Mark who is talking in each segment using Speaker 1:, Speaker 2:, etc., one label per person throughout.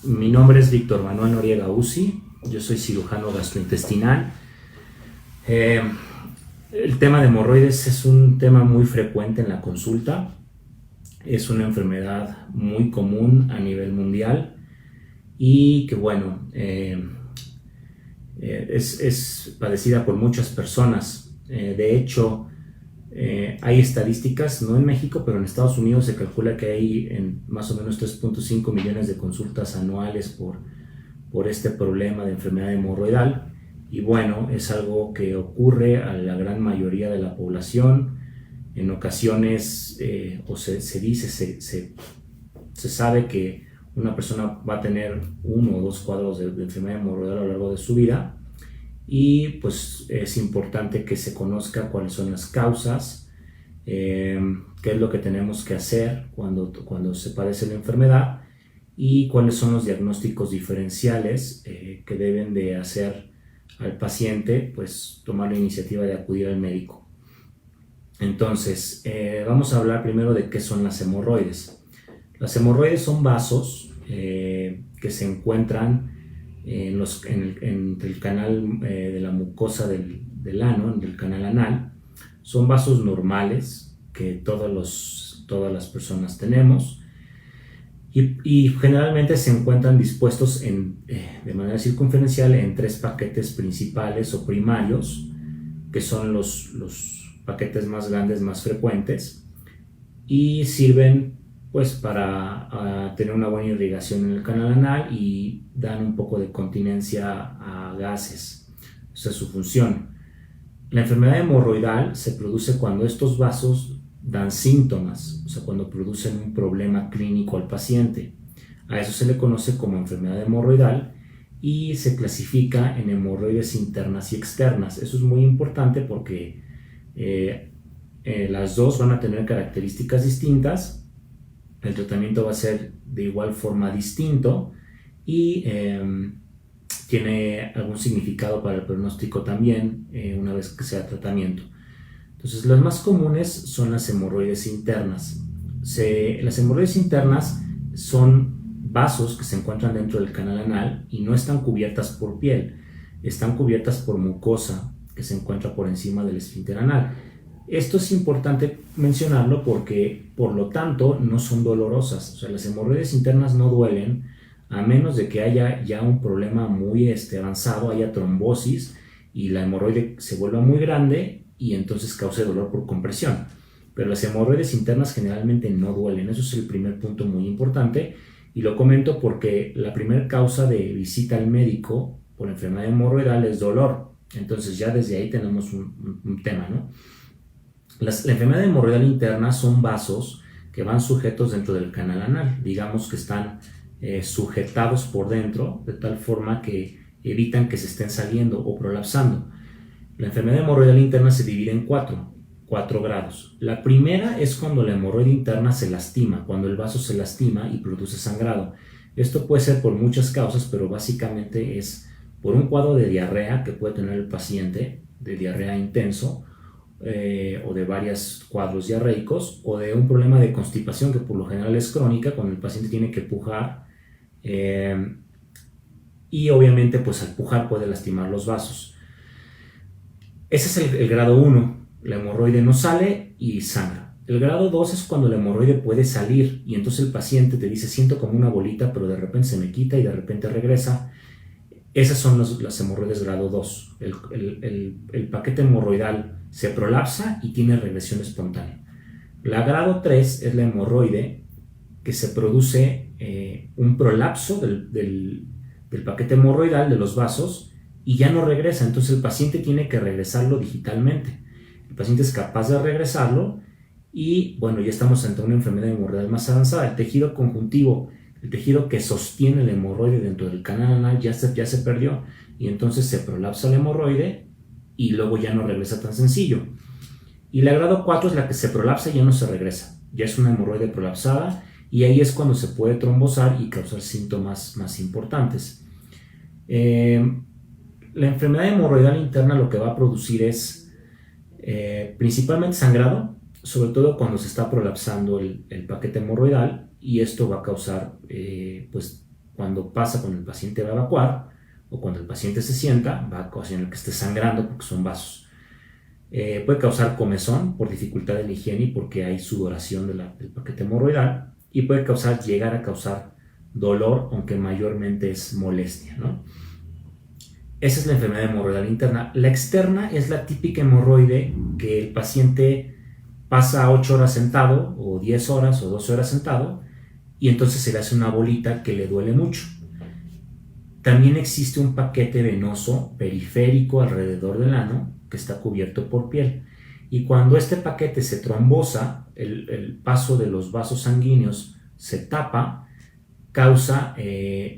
Speaker 1: Mi nombre es Víctor Manuel Noriega Uzi, yo soy cirujano gastrointestinal. Eh, el tema de hemorroides es un tema muy frecuente en la consulta, es una enfermedad muy común a nivel mundial y que es padecida por muchas personas. De hecho, hay estadísticas, no en México, pero en Estados Unidos se calcula que hay más o menos 3.5 millones de consultas anuales por este problema de enfermedad hemorroidal. Y bueno, es algo que ocurre a la gran mayoría de la población. En ocasiones, se sabe que una persona va a tener uno o dos cuadros de enfermedad hemorroidal a lo largo de su vida. Y pues es importante que se conozca cuáles son las causas, qué es lo que tenemos que hacer cuando se padece la enfermedad y cuáles son los diagnósticos diferenciales que deben de hacer al paciente, pues tomar la iniciativa de acudir al médico. Entonces, vamos a hablar primero de qué son las hemorroides. Las hemorroides son vasos que se encuentran entre el canal de la mucosa del ano, en el canal anal. Son vasos normales que todas las personas tenemos y generalmente se encuentran dispuestos de manera circunferencial en tres paquetes principales o primarios, que son los paquetes más grandes, más frecuentes, y sirven pues para tener una buena irrigación en el canal anal y dan un poco de continencia a gases. Esa es su función. La enfermedad hemorroidal se produce cuando estos vasos dan síntomas, o sea, cuando producen un problema clínico al paciente. A eso se le conoce como enfermedad hemorroidal y se clasifica en hemorroides internas y externas. Eso es muy importante porque las dos van a tener características distintas. El tratamiento va a ser de igual forma distinto y tiene algún significado para el pronóstico también una vez que sea tratamiento. Entonces, las más comunes son las hemorroides internas. Las hemorroides internas son vasos que se encuentran dentro del canal anal y no están cubiertas por piel, están cubiertas por mucosa que se encuentra por encima del esfínter anal. Esto es importante mencionarlo porque, por lo tanto, no son dolorosas. O sea, las hemorroides internas no duelen a menos de que haya ya un problema muy avanzado, haya trombosis y la hemorroide se vuelva muy grande y entonces cause dolor por compresión. Pero las hemorroides internas generalmente no duelen. Eso es el primer punto muy importante y lo comento porque la primera causa de visita al médico por enfermedad hemorroidal es dolor. Entonces ya desde ahí tenemos un tema, ¿no? La enfermedad hemorroidal interna son vasos que van sujetos dentro del canal anal, digamos que están sujetados por dentro de tal forma que evitan que se estén saliendo o prolapsando. La enfermedad hemorroidal interna se divide en cuatro grados. La primera es cuando la hemorroide interna se lastima, cuando el vaso se lastima y produce sangrado. Esto puede ser por muchas causas, pero básicamente es por un cuadro de diarrea que puede tener el paciente, de diarrea intenso, o de varios cuadros diarreicos, o de un problema de constipación que por lo general es crónica, cuando el paciente tiene que pujar, y obviamente pues al pujar puede lastimar los vasos. Ese es el grado 1, la hemorroide no sale y sangra. El grado 2 es cuando la hemorroide puede salir y entonces el paciente te dice siento como una bolita pero de repente se me quita y de repente regresa. Esas son las hemorroides grado 2. El paquete hemorroidal se prolapsa y tiene regresión espontánea. La grado 3 es la hemorroide que se produce un prolapso del paquete hemorroidal de los vasos y ya no regresa, entonces el paciente tiene que regresarlo digitalmente. El paciente es capaz de regresarlo y bueno, ya estamos ante una enfermedad hemorroidal más avanzada. El tejido conjuntivo, el tejido que sostiene el hemorroide dentro del canal anal ya se perdió y entonces se prolapsa la hemorroide y luego ya no regresa tan sencillo. Y la grado 4 es la que se prolapsa y ya no se regresa, ya es una hemorroide prolapsada y ahí es cuando se puede trombosar y causar síntomas más importantes. La enfermedad hemorroidal interna lo que va a producir es principalmente sangrado, sobre todo cuando se está prolapsando el paquete hemorroidal, y esto va a causar pues cuando el paciente va a evacuar o cuando el paciente se sienta, va a ocasionar que esté sangrando porque son vasos. Puede causar comezón por dificultad de la higiene y porque hay sudoración del paquete hemorroidal, y puede llegar a causar dolor, aunque mayormente es molestia, ¿no? Esa es la enfermedad hemorroidal interna. La externa es la típica hemorroide que el paciente pasa 8 horas sentado, o 10 horas, o 12 horas sentado, y entonces se le hace una bolita que le duele mucho. También existe un paquete venoso periférico alrededor del ano que está cubierto por piel. Y cuando este paquete se trombosa, el paso de los vasos sanguíneos se tapa, causa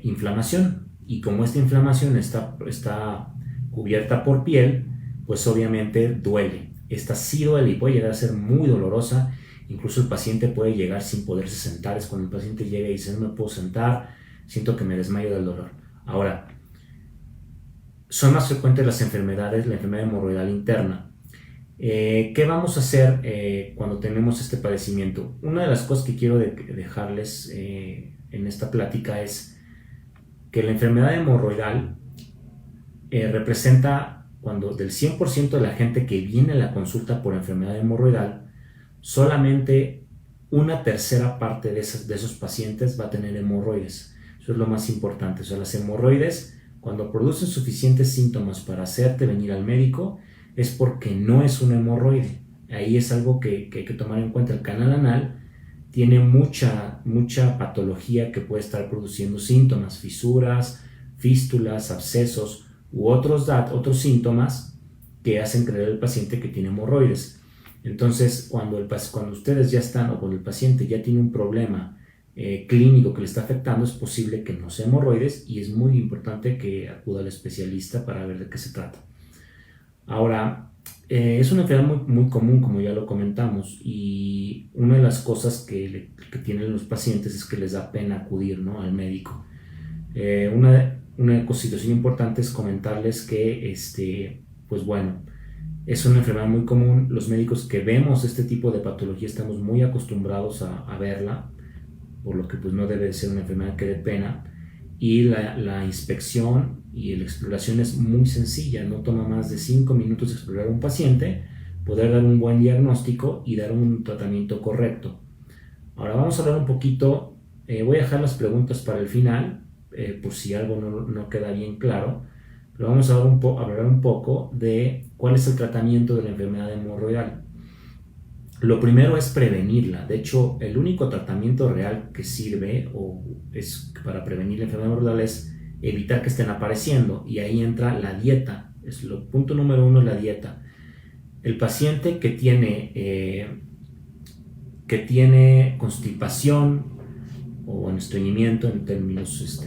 Speaker 1: inflamación. Y como esta inflamación está cubierta por piel, pues obviamente duele. Esta sí duele y puede llegar a ser muy dolorosa. Incluso el paciente puede llegar sin poderse sentar. Es cuando el paciente llega y dice: no me puedo sentar, siento que me desmayo del dolor. Ahora, son más frecuentes las enfermedades, la enfermedad hemorroidal interna. ¿Qué vamos a hacer cuando tenemos este padecimiento? Una de las cosas que quiero dejarles en esta plática es que la enfermedad hemorroidal representa, cuando del 100% de la gente que viene a la consulta por enfermedad hemorroidal, solamente una tercera parte de esos pacientes va a tener hemorroides. Eso es lo más importante. O sea, las hemorroides, cuando producen suficientes síntomas para hacerte venir al médico, es porque no es un hemorroide. Ahí es algo que hay que tomar en cuenta. El canal anal tiene mucha patología que puede estar produciendo síntomas, fisuras, fístulas, abscesos u otros síntomas que hacen creer al paciente que tiene hemorroides. Entonces, cuando ustedes ya están, o cuando el paciente ya tiene un problema clínico que le está afectando, es posible que no sea hemorroides, y es muy importante que acuda al especialista para ver de qué se trata. Ahora, es una enfermedad muy, muy común, como ya lo comentamos, y una de las cosas que tienen los pacientes es que les da pena acudir, ¿no?, al médico. Una situación importante es comentarles que, pues bueno, es una enfermedad muy común. Los médicos que vemos este tipo de patología estamos muy acostumbrados a verla, por lo que pues no debe de ser una enfermedad que dé pena. Y la inspección y la exploración es muy sencilla, no toma más de 5 minutos explorar a un paciente, poder dar un buen diagnóstico y dar un tratamiento correcto. Ahora vamos a hablar un poquito, voy a dejar las preguntas para el final, por si algo no queda bien claro, pero vamos a hablar un poco de cuál es el tratamiento de la enfermedad hemorroidal. Lo primero es prevenirla. De hecho, el único tratamiento real que sirve para prevenir la enfermedad hemorroidal es evitar que estén apareciendo, y ahí entra la dieta. Punto número 1 es la dieta. El paciente que tiene constipación o estreñimiento, en términos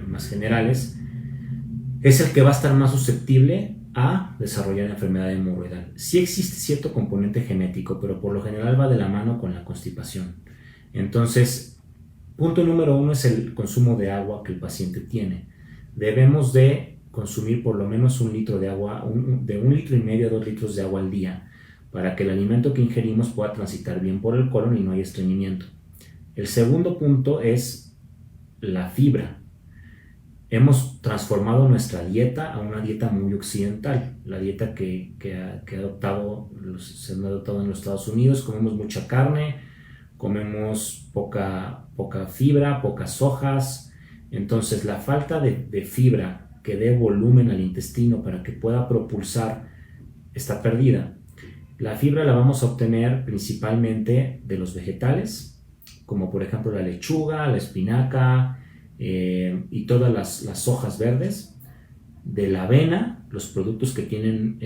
Speaker 1: más generales, es el que va a estar más susceptible a desarrollar enfermedad hemorroidal. Sí existe cierto componente genético, pero por lo general va de la mano con la constipación. Entonces, punto número 1 es el consumo de agua que el paciente tiene. Debemos de consumir por lo menos 1 litro de agua, de 1,5 litros a 2 litros de agua al día, para que el alimento que ingerimos pueda transitar bien por el colon y no haya estreñimiento. El segundo punto es la fibra. Hemos transformado nuestra dieta a una dieta muy occidental, la dieta que se ha adoptado en los Estados Unidos. Comemos mucha carne, comemos poca fibra, pocas hojas. Entonces, la falta de fibra que dé volumen al intestino para que pueda propulsar está perdida. La fibra la vamos a obtener principalmente de los vegetales, como por ejemplo la lechuga, la espinaca, y todas las hojas verdes, de la avena, los productos que tienen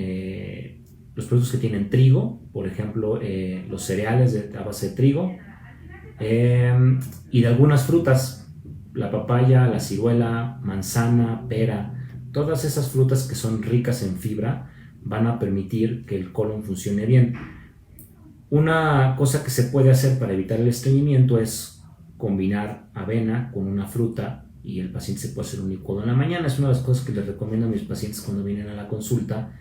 Speaker 1: trigo, por ejemplo, los cereales a base de trigo, y de algunas frutas, la papaya, la ciruela, manzana, pera. Todas esas frutas que son ricas en fibra van a permitir que el colon funcione bien. Una cosa que se puede hacer para evitar el estreñimiento es combinar avena con una fruta, y el paciente se puede hacer un licuado en la mañana. Es una de las cosas que les recomiendo a mis pacientes cuando vienen a la consulta,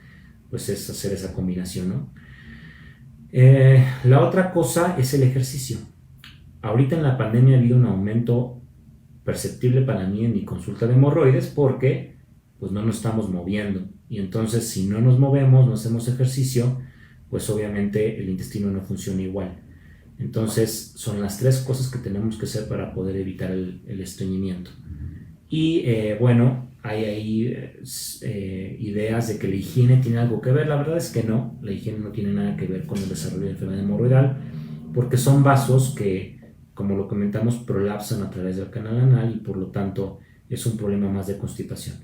Speaker 1: pues es hacer esa combinación, ¿no? La otra cosa es el ejercicio. Ahorita en la pandemia ha habido un aumento perceptible para mí en mi consulta de hemorroides porque pues no nos estamos moviendo. Y entonces si no nos movemos, no hacemos ejercicio, pues obviamente el intestino no funciona igual. Entonces son las 3 cosas que tenemos que hacer para poder evitar el estreñimiento. Y bueno, hay ahí ideas de que la higiene tiene algo que ver. La verdad es que no, la higiene no tiene nada que ver con el desarrollo de enfermedad hemorroidal, porque son vasos que, como lo comentamos, prolapsan a través del canal anal y por lo tanto es un problema más de constipación.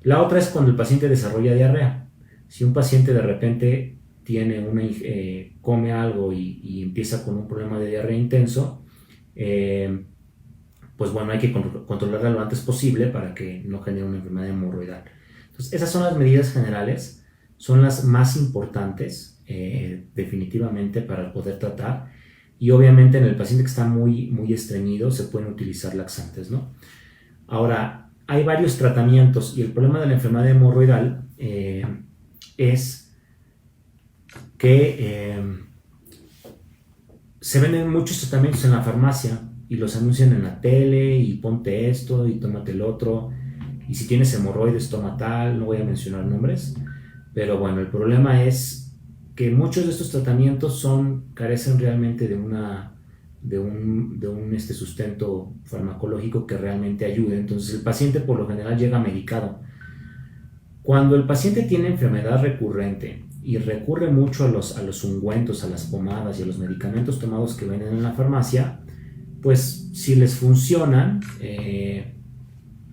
Speaker 1: La otra es cuando el paciente desarrolla diarrea. Si un paciente de repente come algo y empieza con un problema de diarrea intenso, pues bueno, hay que controlarla lo antes posible para que no genere una enfermedad hemorroidal. Entonces, esas son las medidas generales, son las más importantes definitivamente para poder tratar. Y obviamente en el paciente que está muy estreñido se pueden utilizar laxantes, ¿no? Ahora, hay varios tratamientos y el problema de la enfermedad hemorroidal es que se venden muchos tratamientos en la farmacia y los anuncian en la tele y ponte esto y tómate el otro y si tienes hemorroides toma tal, no voy a mencionar nombres, pero bueno, el problema es que muchos de estos tratamientos carecen realmente de un sustento farmacológico que realmente ayude. Entonces el paciente por lo general llega medicado. Cuando el paciente tiene enfermedad recurrente y recurre mucho a los ungüentos, a las pomadas y a los medicamentos tomados que venden en la farmacia, pues si les funcionan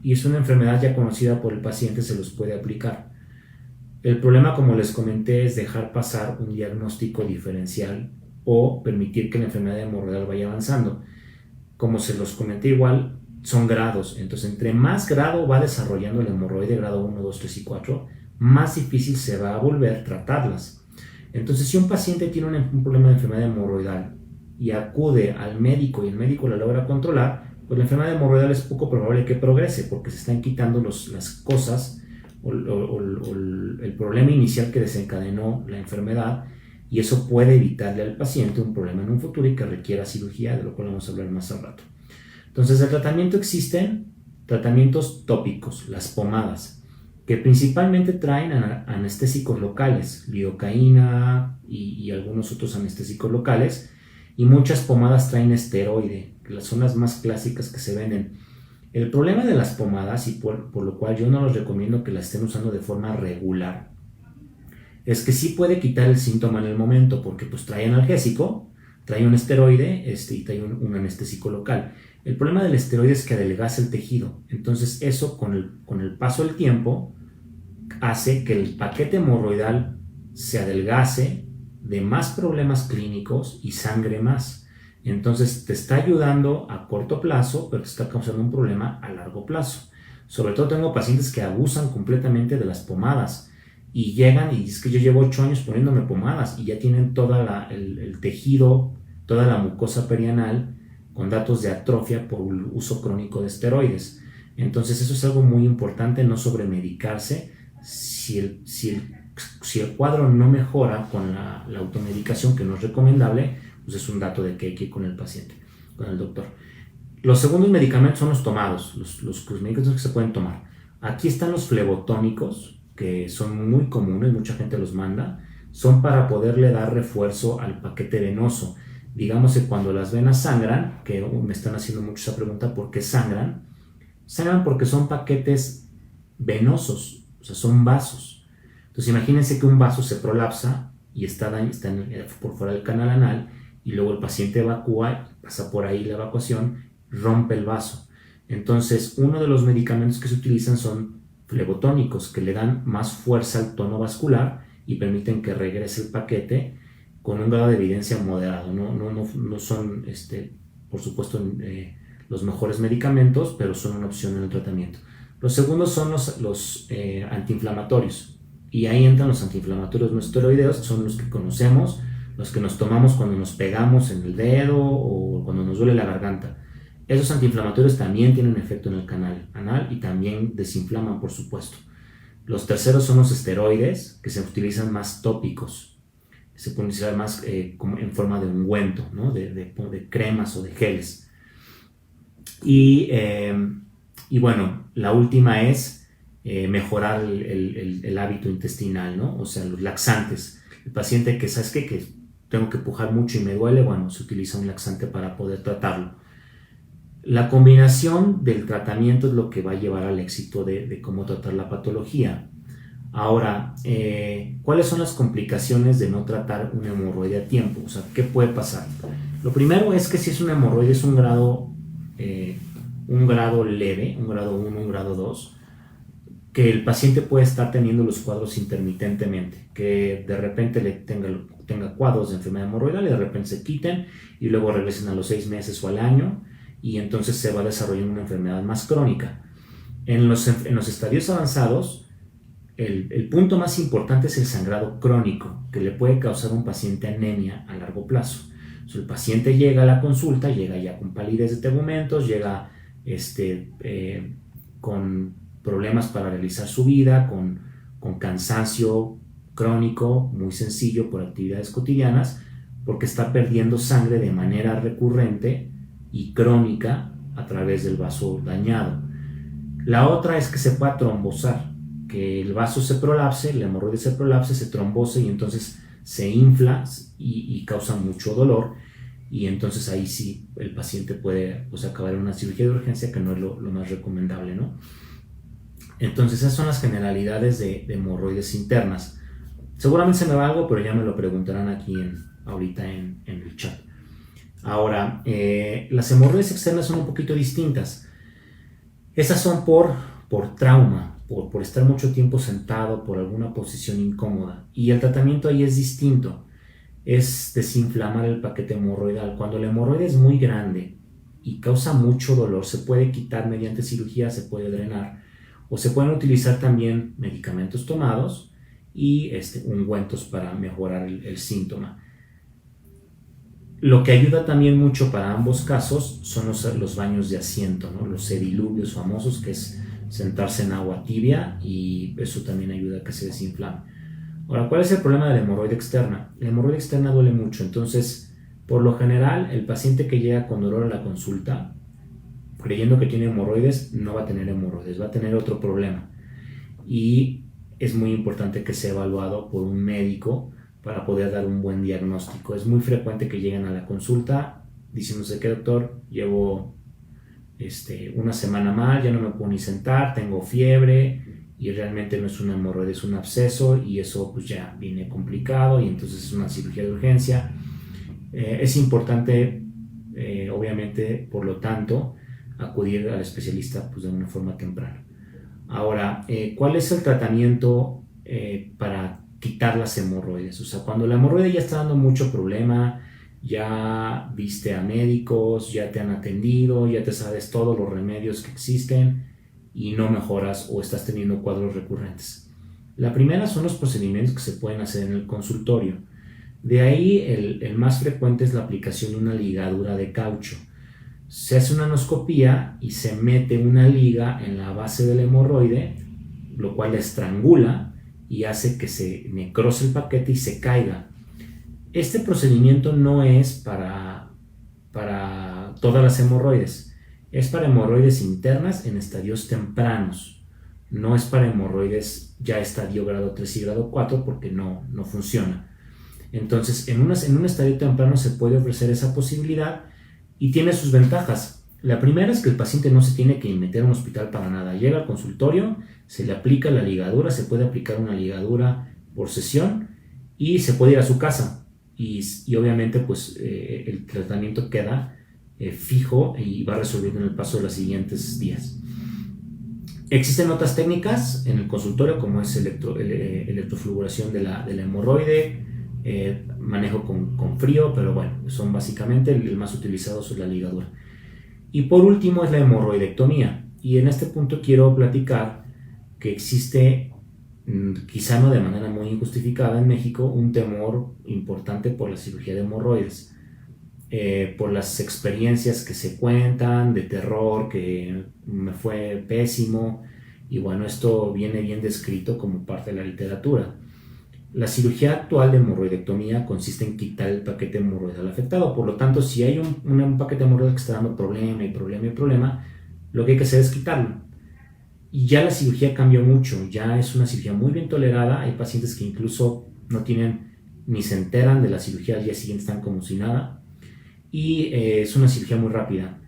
Speaker 1: y es una enfermedad ya conocida por el paciente, se los puede aplicar. El problema, como les comenté, es dejar pasar un diagnóstico diferencial o permitir que la enfermedad hemorroidal vaya avanzando. Como se los comenté igual, son grados. Entonces, entre más grado va desarrollando el hemorroide, grado 1, 2, 3 y 4, más difícil se va a volver tratarlas. Entonces, si un paciente tiene un problema de enfermedad hemorroidal y acude al médico y el médico la logra controlar, pues la enfermedad hemorroidal es poco probable que progrese porque se están quitando las cosas o el problema inicial que desencadenó la enfermedad, y eso puede evitarle al paciente un problema en un futuro y que requiera cirugía, de lo cual vamos a hablar más al rato. Entonces, de tratamiento existen tratamientos tópicos, las pomadas, que principalmente traen anestésicos locales, lidocaína y algunos otros anestésicos locales, y muchas pomadas traen esteroide, que son las más clásicas que se venden. El problema de las pomadas, y por lo cual yo no les recomiendo que las estén usando de forma regular, es que sí puede quitar el síntoma en el momento, porque pues trae analgésico, trae un esteroide y trae un anestésico local. El problema del esteroide es que adelgaza el tejido, entonces eso con el paso del tiempo hace que el paquete hemorroidal se adelgace, de más problemas clínicos y sangre más. Entonces te está ayudando a corto plazo, pero te está causando un problema a largo plazo. Sobre todo tengo pacientes que abusan completamente de las pomadas y llegan y dicen que yo llevo 8 años poniéndome pomadas y ya tienen todo el tejido, toda la mucosa perianal con datos de atrofia por el uso crónico de esteroides. Entonces eso es algo muy importante, no sobremedicarse. Si el cuadro no mejora con la automedicación, que no es recomendable, pues es un dato de que hay que ir con el paciente, con el doctor. Los segundos medicamentos son los tomados, los medicamentos que se pueden tomar. Aquí están los flebotónicos, que son muy comunes, mucha gente los manda. Son para poderle dar refuerzo al paquete venoso. Digamos que cuando las venas sangran, que me están haciendo mucho esa pregunta, ¿por qué sangran? Sangran porque son paquetes venosos, o sea, son vasos. Entonces imagínense que un vaso se prolapsa y está por fuera del canal anal y luego el paciente evacúa, pasa por ahí la evacuación, rompe el vaso. Entonces uno de los medicamentos que se utilizan son flebotónicos, que le dan más fuerza al tono vascular y permiten que regrese el paquete con un grado de evidencia moderado. No son, por supuesto, los mejores medicamentos, pero son una opción en el tratamiento. Los segundos son los antiinflamatorios. Y ahí entran los antiinflamatorios no esteroideos, son los que conocemos, los que nos tomamos cuando nos pegamos en el dedo o cuando nos duele la garganta. Esos antiinflamatorios también tienen efecto en el canal anal y también desinflaman, por supuesto. Los terceros son los esteroides, que se utilizan más tópicos. Se pueden utilizar más como en forma de ungüento, ¿no? de cremas o de geles. Y, eh, y bueno, la última es mejorar el hábito intestinal, ¿no? O sea, los laxantes. El paciente que, ¿sabes qué? Que tengo que pujar mucho y me duele, bueno, se utiliza un laxante para poder tratarlo. La combinación del tratamiento es lo que va a llevar al éxito de cómo tratar la patología. Ahora, ¿cuáles son las complicaciones de no tratar una hemorroide a tiempo? O sea, ¿qué puede pasar? Lo primero es que si es una hemorroide es un grado leve, un grado 1, un grado 2, que el paciente puede estar teniendo los cuadros intermitentemente, que de repente tenga cuadros de enfermedad hemorroidal y de repente se quiten y luego regresen a los 6 meses o al año y entonces se va desarrollando una enfermedad más crónica. En los estadios avanzados, el punto más importante es el sangrado crónico, que le puede causar a un paciente anemia a largo plazo. O sea, el paciente llega a la consulta, llega ya con palidez de tegumentos, llega con problemas para realizar su vida, con cansancio crónico muy sencillo por actividades cotidianas, porque está perdiendo sangre de manera recurrente y crónica a través del vaso dañado. La otra es que se pueda trombosar, que el vaso se prolapse, la hemorroide se prolapse, se trombose y entonces se infla y causa mucho dolor, y entonces ahí sí el paciente puede acabar en una cirugía de urgencia, que no es lo más recomendable, ¿no? Entonces esas son las generalidades de hemorroides internas. Seguramente se me va algo, pero ya me lo preguntarán aquí ahorita en el chat. Ahora, las hemorroides externas son un poquito distintas. Esas son por trauma, por estar mucho tiempo sentado, por alguna posición incómoda. Y el tratamiento ahí es distinto. Es desinflamar el paquete hemorroidal. Cuando la hemorroide es muy grande y causa mucho dolor, se puede quitar mediante cirugía, se puede drenar. O se pueden utilizar también medicamentos tomados y ungüentos para mejorar el síntoma. Lo que ayuda también mucho para ambos casos son los baños de asiento, ¿no? Los sediluvios famosos, que es sentarse en agua tibia, y eso también ayuda a que se desinflame. Ahora, ¿cuál es el problema de la hemorroide externa? La hemorroide externa duele mucho, entonces, por lo general, el paciente que llega con dolor a la consulta, creyendo que tiene hemorroides, no va a tener hemorroides, va a tener otro problema. Y es muy importante que sea evaluado por un médico para poder dar un buen diagnóstico. Es muy frecuente que lleguen a la consulta diciéndose que, doctor, llevo una semana mal, ya no me puedo ni sentar, tengo fiebre, y realmente no es una hemorroide, es un absceso, y eso pues ya viene complicado y entonces es una cirugía de urgencia. Es importante, obviamente, por lo tanto, acudir al especialista pues de una forma temprana. Ahora, ¿cuál es el tratamiento para quitar las hemorroides? O sea, cuando la hemorroide ya está dando mucho problema, ya viste a médicos, ya te han atendido, ya te sabes todos los remedios que existen y no mejoras o estás teniendo cuadros recurrentes. La primera son los procedimientos que se pueden hacer en el consultorio. De ahí el más frecuente es la aplicación de una ligadura de caucho. Se hace una anoscopía y se mete una liga en la base del hemorroide, lo cual la estrangula y hace que se necrose el paquete y se caiga. Este procedimiento no es para todas las hemorroides, es para hemorroides internas en estadios tempranos, no es para hemorroides ya estadio grado 3 y grado 4, porque no funciona. Entonces, en un estadio temprano se puede ofrecer esa posibilidad y tiene sus ventajas. La primera es que el paciente no se tiene que meter a un hospital para nada. Llega al consultorio, se le aplica la ligadura, se puede aplicar una ligadura por sesión y se puede ir a su casa. Y obviamente pues el tratamiento queda fijo y va resolviendo en el paso de los siguientes días. Existen otras técnicas en el consultorio, como es electrofluoración de la hemorroide, manejo con frío, pero bueno, son básicamente el más utilizado es la ligadura. Y por último es la hemorroidectomía, y en este punto quiero platicar que existe, quizá no de manera muy injustificada en México, un temor importante por la cirugía de hemorroides, por las experiencias que se cuentan de terror, que me fue pésimo, y bueno, esto viene bien descrito como parte de la literatura. La cirugía actual de hemorroidectomía consiste en quitar el paquete hemorroidal afectado. Por lo tanto, si hay un paquete hemorroidal que está dando problema y problema y problema, lo que hay que hacer es quitarlo. Y ya la cirugía cambió mucho, ya es una cirugía muy bien tolerada. Hay pacientes que incluso no tienen ni se enteran de la cirugía, al día siguiente están como si nada. Y es una cirugía muy rápida,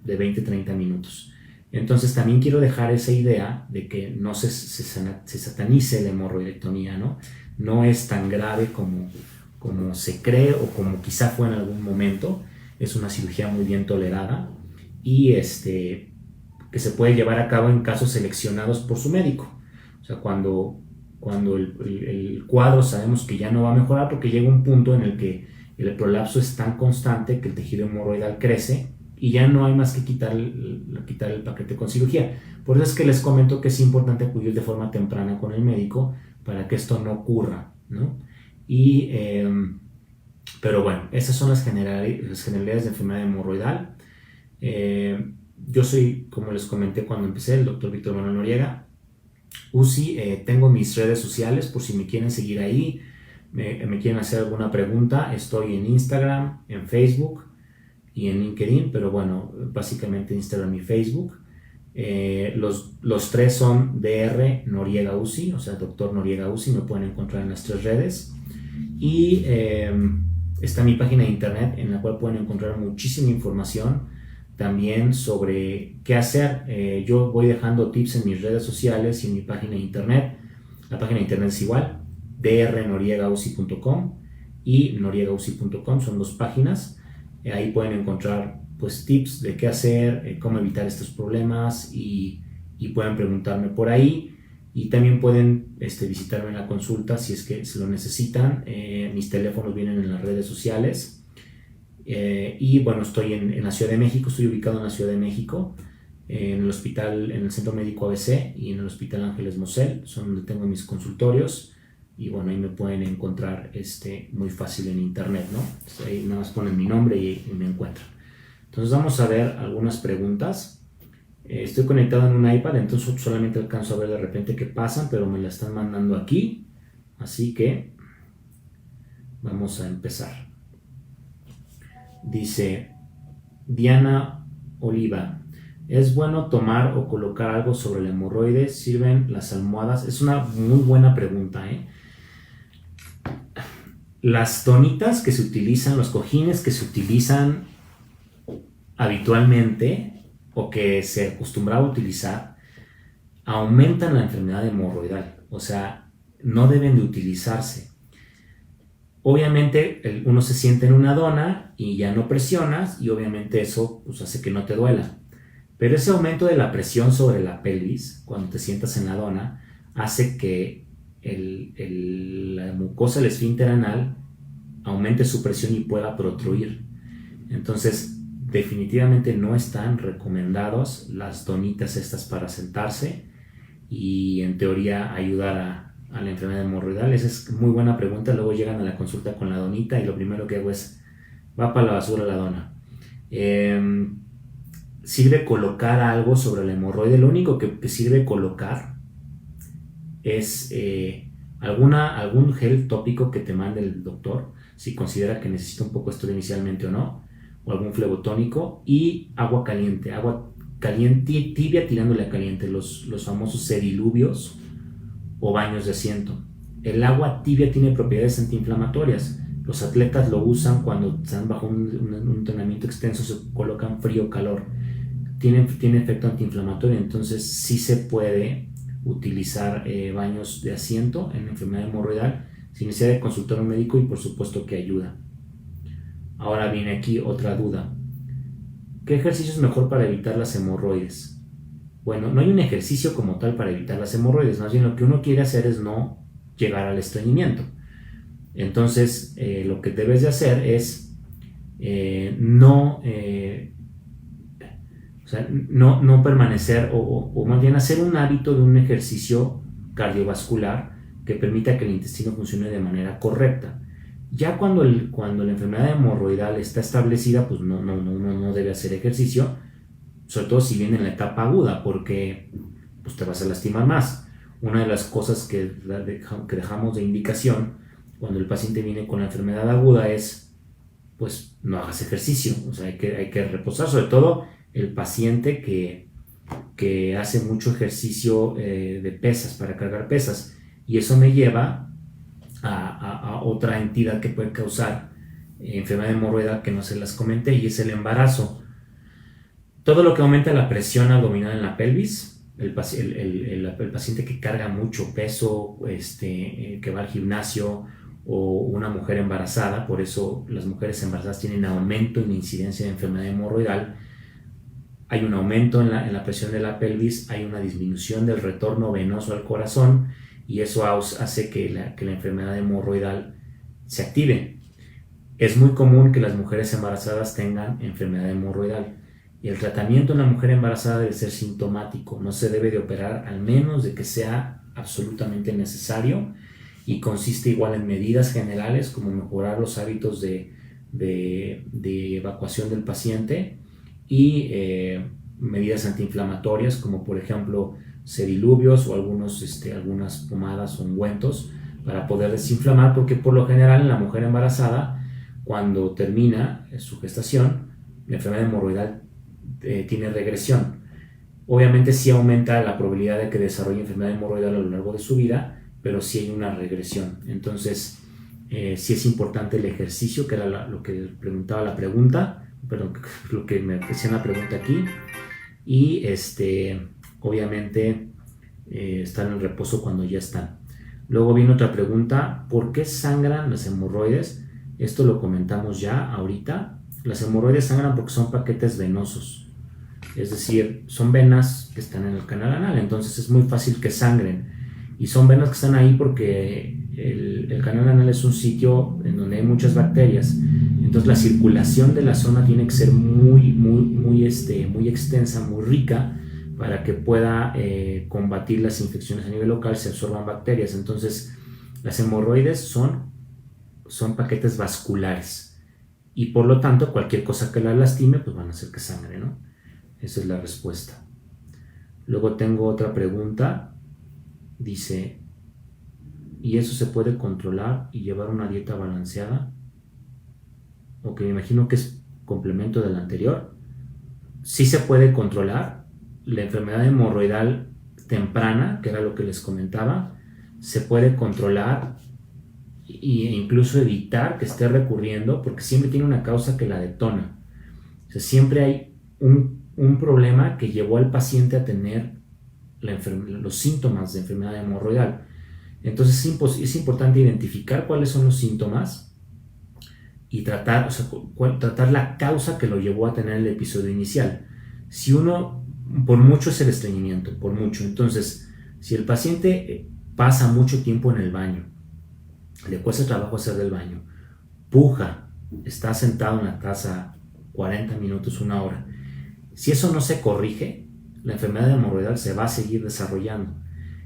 Speaker 1: de 20-30 minutos. Entonces también quiero dejar esa idea de que no se satanice la hemorroidectomía, ¿no? No es tan grave como se cree o como quizá fue en algún momento. Es una cirugía muy bien tolerada y que se puede llevar a cabo en casos seleccionados por su médico. O sea, cuando el cuadro sabemos que ya no va a mejorar porque llega un punto en el que el prolapso es tan constante que el tejido hemorroidal crece y ya no hay más que quitar el paquete con cirugía. Por eso es que les comento que es importante acudir de forma temprana con el médico para que esto no ocurra, ¿no? Pero bueno, esas son las generalidades de enfermedad hemorroidal. Yo soy, como les comenté cuando empecé, el doctor Víctor Manuel Noriega. UCI, tengo mis redes sociales por si me quieren seguir ahí, me quieren hacer alguna pregunta. Estoy en Instagram, en Facebook y en LinkedIn, pero bueno, básicamente Instagram y Facebook. Los tres son DR Noriega UCI, o sea, doctor Noriega UCI, me pueden encontrar en las tres redes. Y está mi página de internet en la cual pueden encontrar muchísima información también sobre qué hacer. Yo voy dejando tips en mis redes sociales y en mi página de internet. La página de internet es igual, drnoriegauci.com y noriegauci.com, son dos páginas. Ahí pueden encontrar pues tips de qué hacer, cómo evitar estos problemas y pueden preguntarme por ahí. Y también pueden visitarme en la consulta si es que se lo necesitan. Mis teléfonos vienen en las redes sociales. Y bueno, estoy en la Ciudad de México, estoy ubicado en la Ciudad de México, en el hospital, en el Centro Médico ABC y en el Hospital Ángeles Mosel, son donde tengo mis consultorios. Y bueno, ahí me pueden encontrar muy fácil en internet, ¿no? Entonces, ahí nada más ponen mi nombre y me encuentran. Entonces vamos a ver algunas preguntas. Estoy conectado en un iPad, entonces solamente alcanzo a ver de repente qué pasan, pero me la están mandando aquí. Así que vamos a empezar. Dice Diana Oliva: ¿es bueno tomar o colocar algo sobre el hemorroide? ¿Sirven las almohadas? Es una muy buena pregunta, ¿eh? Las donitas que se utilizan, los cojines que se utilizan habitualmente o que se acostumbraba a utilizar, aumentan la enfermedad hemorroidal. O sea, no deben de utilizarse. Obviamente uno se sienta en una dona y ya no presionas y obviamente eso pues, hace que no te duela. Pero ese aumento de la presión sobre la pelvis cuando te sientas en la dona hace que la mucosa del esfínter anal aumente su presión y pueda protruir. Entonces definitivamente no están recomendados las donitas estas para sentarse y en teoría ayudar a la enfermedad hemorroidal. Esa es muy buena pregunta. Luego llegan a la consulta con la donita y lo primero que hago es va para la basura la dona. Sirve colocar algo sobre el hemorroide. Lo único que sirve colocar es algún gel tópico que te mande el doctor si considera que necesita un poco de estudio inicialmente o no, o algún flebotónico, y agua caliente tibia tirándole a caliente, los famosos sediluvios o baños de asiento. El agua tibia tiene propiedades antiinflamatorias. Los atletas lo usan cuando están bajo un entrenamiento extenso, se colocan frío o calor. Tiene efecto antiinflamatorio, entonces sí se puede utilizar baños de asiento en la enfermedad hemorroidal sin necesidad de consultar a un médico y por supuesto que ayuda. Ahora viene aquí otra duda. ¿Qué ejercicio es mejor para evitar las hemorroides? Bueno, no hay un ejercicio como tal para evitar las hemorroides, más bien lo que uno quiere hacer es no llegar al estreñimiento. Entonces, lo que debes de hacer es no permanecer o más bien hacer un hábito de un ejercicio cardiovascular que permita que el intestino funcione de manera correcta. Ya cuando la enfermedad hemorroidal está establecida, pues no debe hacer ejercicio, sobre todo si viene en la etapa aguda, porque pues te vas a lastimar más. una de las cosas que dejamos de indicación cuando el paciente viene con la enfermedad aguda es, pues no hagas ejercicio, o sea, hay que reposar, sobre todo el paciente que hace mucho ejercicio de pesas, para cargar pesas, y eso me lleva a otra entidad que puede causar enfermedad hemorroidal que no se las comenté, y es el embarazo. Todo lo que aumenta la presión abdominal en la pelvis, el paciente que carga mucho peso, que va al gimnasio, o una mujer embarazada, por eso las mujeres embarazadas tienen aumento en la incidencia de enfermedad hemorroidal. Hay un aumento en la presión de la pelvis, hay una disminución del retorno venoso al corazón, y eso hace que la enfermedad hemorroidal se active. Es muy común que las mujeres embarazadas tengan enfermedad hemorroidal, y el tratamiento en la mujer embarazada debe ser sintomático, no se debe de operar al menos de que sea absolutamente necesario, y consiste igual en medidas generales como mejorar los hábitos de evacuación del paciente, y medidas antiinflamatorias como por ejemplo sediluvios o algunas pomadas o ungüentos para poder desinflamar, porque por lo general en la mujer embarazada, cuando termina su gestación, la enfermedad hemorroidal tiene regresión. Obviamente sí aumenta la probabilidad de que desarrolle enfermedad hemorroidal a lo largo de su vida, pero sí hay una regresión. Entonces sí es importante el ejercicio, que era lo que preguntaba la pregunta, perdón, lo que me decía la pregunta aquí, y obviamente estar en reposo cuando ya están. Luego viene otra pregunta: ¿por qué sangran las hemorroides? Esto lo comentamos ya ahorita. Las hemorroides sangran porque son paquetes venosos, es decir, son venas que están en el canal anal, entonces es muy fácil que sangren, y son venas que están ahí porque el canal anal es un sitio en donde hay muchas bacterias. Entonces la circulación de la zona tiene que ser muy extensa, muy rica, para que pueda combatir las infecciones a nivel local, se absorban bacterias. Entonces las hemorroides son paquetes vasculares, y por lo tanto cualquier cosa que la lastime pues van a hacer que sangre, ¿no? Esa es la respuesta. Luego tengo otra pregunta. Dice: ¿y eso se puede controlar y llevar una dieta balanceada? Ok, me imagino que es complemento del anterior. Sí se puede controlar. La enfermedad hemorroidal temprana, que era lo que les comentaba, se puede controlar e incluso evitar que esté recurriendo, porque siempre tiene una causa que la detona. O sea, siempre hay un problema que llevó al paciente a tener los síntomas de enfermedad hemorroidal. Entonces es importante identificar cuáles son los síntomas y tratar la causa que lo llevó a tener el episodio inicial. Si uno, por mucho es el estreñimiento, por mucho. Entonces, si el paciente pasa mucho tiempo en el baño, le cuesta trabajo hacer del baño, puja, está sentado en la taza 40 minutos, una hora, si eso no se corrige, la enfermedad hemorroidal se va a seguir desarrollando,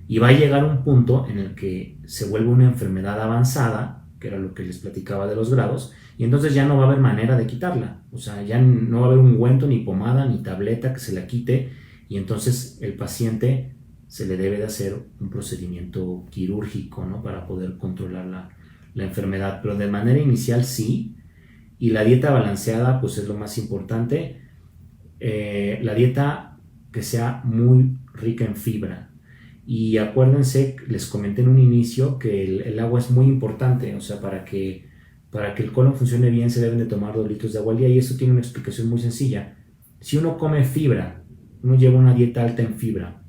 Speaker 1: y va a llegar un punto en el que se vuelve una enfermedad avanzada, que era lo que les platicaba de los grados, y entonces ya no va a haber manera de quitarla. O sea, ya no va a haber ungüento, ni pomada, ni tableta que se la quite, y entonces el paciente se le debe de hacer un procedimiento quirúrgico, ¿no?, para poder controlar la enfermedad. Pero de manera inicial sí, y la dieta balanceada pues es lo más importante. La dieta que sea muy rica en fibra, y acuérdense, les comenté en un inicio que el agua es muy importante. O sea, para que el colon funcione bien se deben de tomar 2 litros de agua al día, y esto tiene una explicación muy sencilla. Si uno come fibra, uno lleva una dieta alta en fibra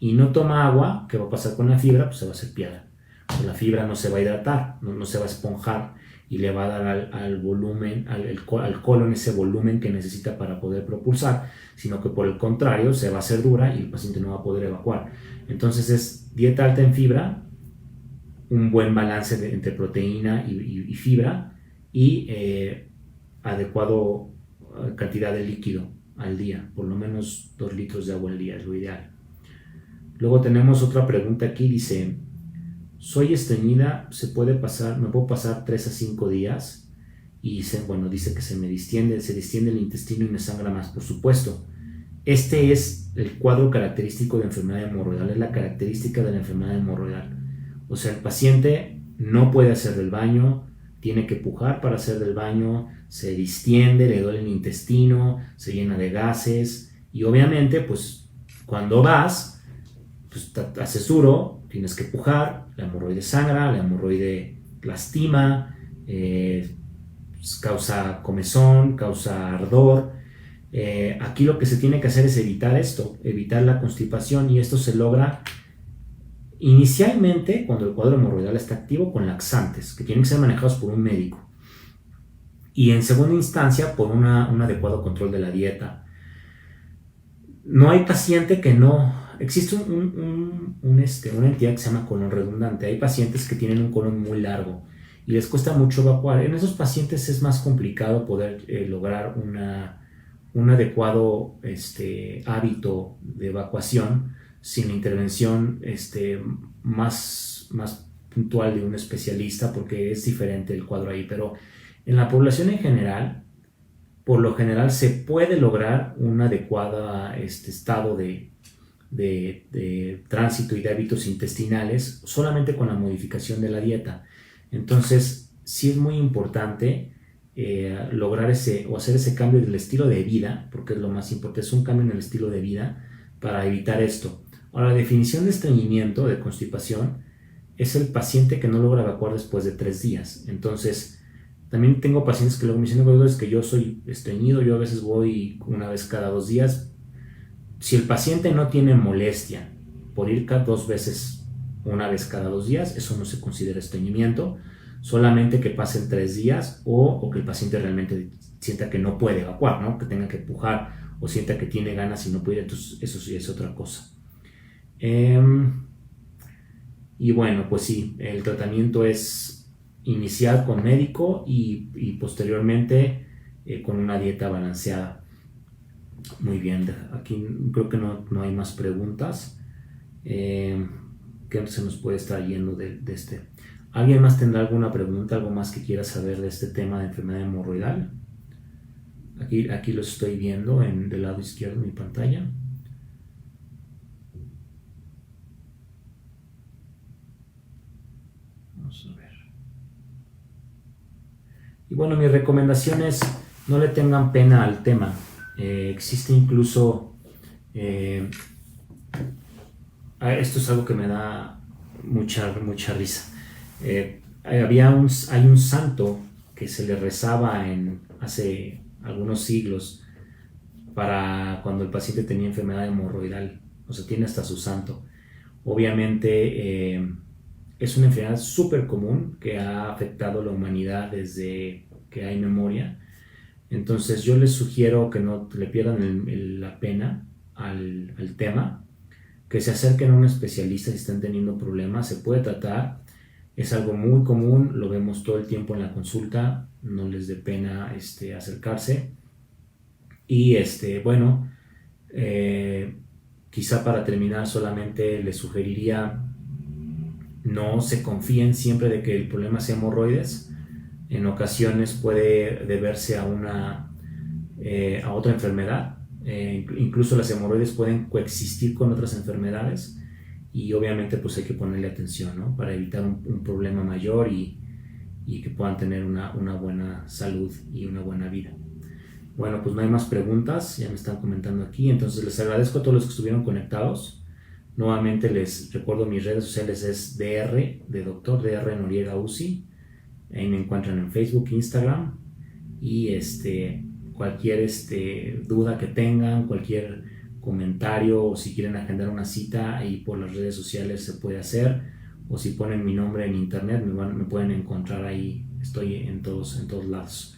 Speaker 1: y no toma agua, ¿qué va a pasar con la fibra? Pues se va a hacer piedra. Pues la fibra no se va a hidratar, no se va a esponjar, y le va a dar al volumen, al colon ese volumen que necesita para poder propulsar, sino que por el contrario se va a hacer dura y el paciente no va a poder evacuar. Entonces es dieta alta en fibra, un buen balance entre proteína y fibra, y adecuado cantidad de líquido al día, por lo menos 2 litros de agua al día es lo ideal. Luego tenemos otra pregunta aquí, dice: soy estreñida, ¿me puedo pasar 3 a 5 días? Y dice que se distiende el intestino y me sangra más. Por supuesto, Este es el cuadro característico de enfermedad hemorroidal, es la característica de la enfermedad hemorroidal. O sea, el paciente no puede hacer del baño, tiene que pujar para hacer del baño, se distiende, le duele el intestino, se llena de gases y obviamente pues cuando vas, pues te haces duro, tienes que pujar, la hemorroide sangra, la hemorroide lastima, pues, causa comezón, causa ardor. Aquí lo que se tiene que hacer es evitar esto, evitar la constipación y esto se logra inicialmente cuando el cuadro hemorroidal está activo con laxantes que tienen que ser manejados por un médico y en segunda instancia por un adecuado control de la dieta. No hay paciente que no... Existe una entidad que se llama colon redundante. Hay pacientes que tienen un colon muy largo y les cuesta mucho evacuar. En esos pacientes es más complicado poder lograr un adecuado hábito de evacuación sin la intervención más puntual de un especialista porque es diferente el cuadro ahí. Pero en la población en general, por lo general se puede lograr un adecuado estado de tránsito y de hábitos intestinales solamente con la modificación de la dieta. Entonces, sí es muy importante lograr o hacer ese cambio del estilo de vida, porque es lo más importante, es un cambio en el estilo de vida para evitar esto. Ahora, la definición de estreñimiento, de constipación, es el paciente que no logra evacuar después de 3 días. Entonces, también tengo pacientes que luego me dicen, no, es que yo soy estreñido, yo a veces voy una vez cada 2 días. Si el paciente no tiene molestia por ir 2 veces, una vez cada 2 días, eso no se considera estreñimiento, solamente que pasen 3 días o que el paciente realmente sienta que no puede evacuar, ¿no? Que tenga que pujar o sienta que tiene ganas y no puede, entonces eso sí es otra cosa. Y bueno, pues sí, el tratamiento es inicial con médico y posteriormente con una dieta balanceada. Muy bien, aquí creo que no hay más preguntas. ¿Qué se nos puede estar yendo de este? ¿Alguien más tendrá alguna pregunta, algo más que quiera saber de este tema de enfermedad hemorroidal? Aquí lo estoy viendo del lado izquierdo de mi pantalla. Vamos a ver. Y bueno, mi recomendación es no le tengan pena al tema. Existe incluso... esto es algo que me da mucha risa. Hay un santo que se le rezaba hace algunos siglos para cuando el paciente tenía enfermedad hemorroidal. O sea, tiene hasta su santo. Obviamente es una enfermedad súper común que ha afectado a la humanidad desde que hay memoria. Entonces yo les sugiero que no le pierdan la pena al tema, que se acerquen a un especialista si están teniendo problemas, se puede tratar, es algo muy común, lo vemos todo el tiempo en la consulta, no les dé pena acercarse. Y bueno, quizá para terminar solamente les sugeriría no se confíen siempre de que el problema sea hemorroides. En ocasiones puede deberse a otra enfermedad. Incluso las hemorroides pueden coexistir con otras enfermedades y obviamente pues hay que ponerle atención, ¿no? Para evitar un problema mayor y que puedan tener una buena salud y una buena vida. Bueno, pues no hay más preguntas, ya me están comentando aquí, entonces les agradezco a todos los que estuvieron conectados. Nuevamente les recuerdo mis redes sociales es DR, de Dr. DR Noriega UCI. Ahí me encuentran en Facebook, Instagram y cualquier duda que tengan, cualquier comentario o si quieren agendar una cita ahí por las redes sociales se puede hacer o si ponen mi nombre en internet me pueden encontrar ahí, estoy en todos lados.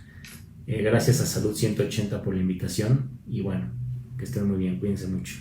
Speaker 1: Gracias a Salud 180 por la invitación y bueno, que estén muy bien, cuídense mucho.